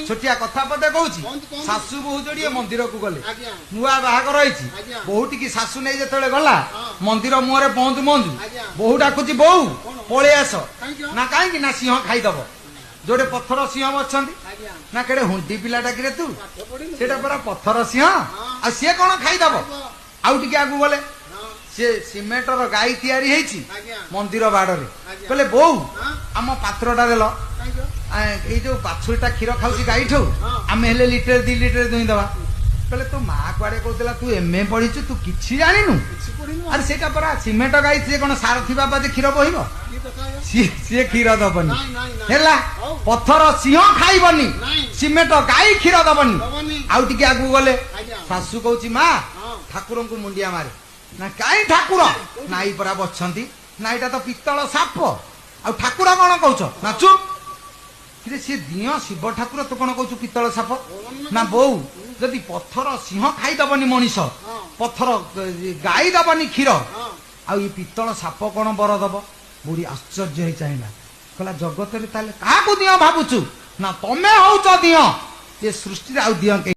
छोटिया कथा पदे कहूँ शाशु बहु जोड़े मंदिर को गले नुआ बाहागर रही बहुटी की शाशु नहीं जो गला मंदिर मुहरे पहुंचु पहुंचु बहु डाकुची बहु पलि आस ना कहीं ना सिंह खाईदब जोड़े पत्थर सिंह अच्छा ना केड़े हुंडी पिला डाकिरे तू सेटा पूरा पत्थर सिंह आ सी कौन खाईदब आउ टिके आगु गले सी सिमेंटर गाई तैयारी हेची मंदिर बाड़े कहले बहु आम पात्रटा देल ये जो बाछुरीटा क्षीर खाऊँ गाई ठू आम हेले लिटर 2 लिटर दुई दवा कहले तो माँ कुआड़े कहला तू एमए पढ़ीचु तू किछि जानिनु अरे सेटा परा सिमेंट गाई सी कौन सार थी बाबा क्षीर बहिब सी क्षीर दबनी हेला पत्थर सिंह खाइबनी सिमेंट गाई क्षीर दबनी आउ टिके आगु गले शाशु कहूँ माँ ठाकुर को मुंडिया मारे ना कहीं ठाकुर नाई परा बचंती ना इटा तो पित्तल साप आ ठाकुर कौन कहूच ना चुप सी दिय शिव ठाकुर तू कौन कहू पित्तल साप ना बोऊ जदि पत्थर सिंह खाईदबनी मनीष पत्थर गाई दबनी क्षीर आउ पित्तल साप कौन बर दब बुढ़ी आश्चर्य हो चाहिए कहला जगत क्या दिय भावुचु ना तमें हौच दिय ये सृष्टि आउ दिय